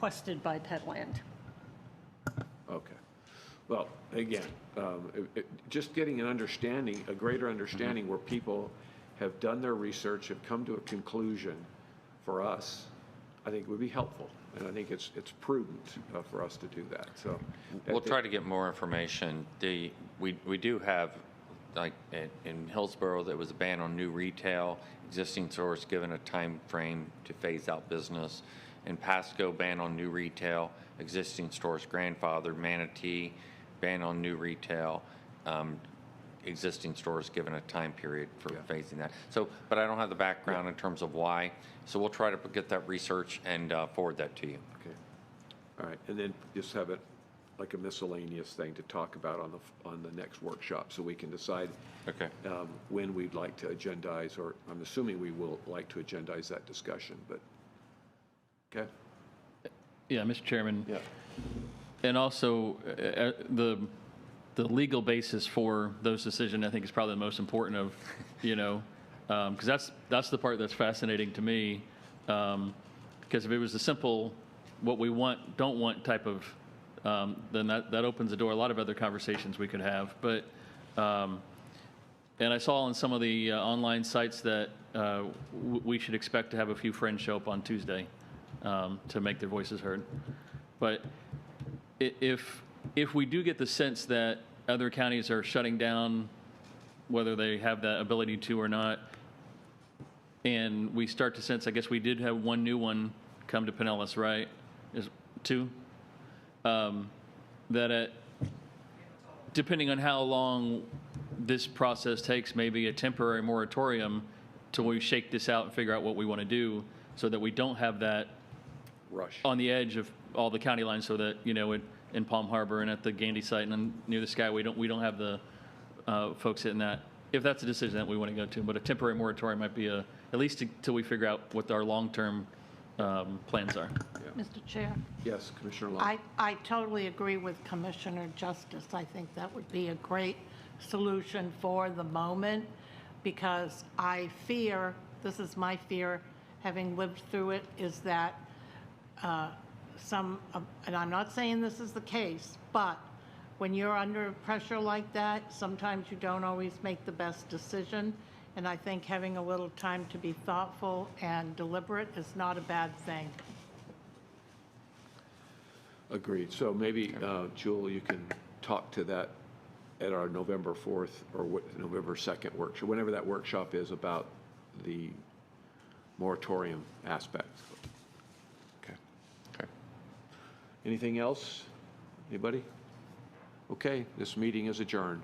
requested by Petland. Okay. Well, again, just getting an understanding, a greater understanding where people have done their research, have come to a conclusion for us, I think would be helpful. And I think it's prudent for us to do that. So we'll try to get more information. We do have, like in Hillsborough, there was a ban on new retail, existing stores given a time frame to phase out business. In Pasco, ban on new retail, existing stores grandfathered. Manatee, ban on new retail, existing stores given a time period for phasing that. So, but I don't have the background in terms of why. So we'll try to get that research and forward that to you. Okay. All right. And then just have it like a miscellaneous thing to talk about on the next workshop, so we can decide when we'd like to agendize, or I'm assuming we will like to agendize that discussion. But okay. Yeah, Mr. Chairman. Yeah. And also, the legal basis for those decisions, I think, is probably the most important of, because that's the part that's fascinating to me. Because if it was a simple, what we want, don't want type of, then that opens the door a lot of other conversations we could have. But, and I saw on some of the online sites that we should expect to have a few friends show up on Tuesday to make their voices heard. But if we do get the sense that other counties are shutting down, whether they have that ability to or not, and we start to sense, I guess we did have one new one come to Pinellas, right? Is two? That depending on how long this process takes, maybe a temporary moratorium till we shake this out and figure out what we want to do, so that we don't have that Rush on the edge of all the county lines, so that, in Palm Harbor and at the Gandy site and near the Sky, we don't have the folks hitting that, if that's a decision that we want to go to. But a temporary moratorium might be at least until we figure out what our long-term plans are. Yeah. Mr. Chair? Yes, Commissioner Long. I totally agree with Commissioner Justice. I think that would be a great solution for the moment, because I fear, this is my fear, having lived through it, is that and I'm not saying this is the case, but when you're under pressure like that, sometimes you don't always make the best decision. And I think having a little time to be thoughtful and deliberate is not a bad thing. Agreed. So maybe, Jewel, you can talk to that at our November 4th or November 2nd workshop, whenever that workshop is, about the moratorium aspect. Okay. Okay. Anything else? Anybody? Okay, this meeting is adjourned.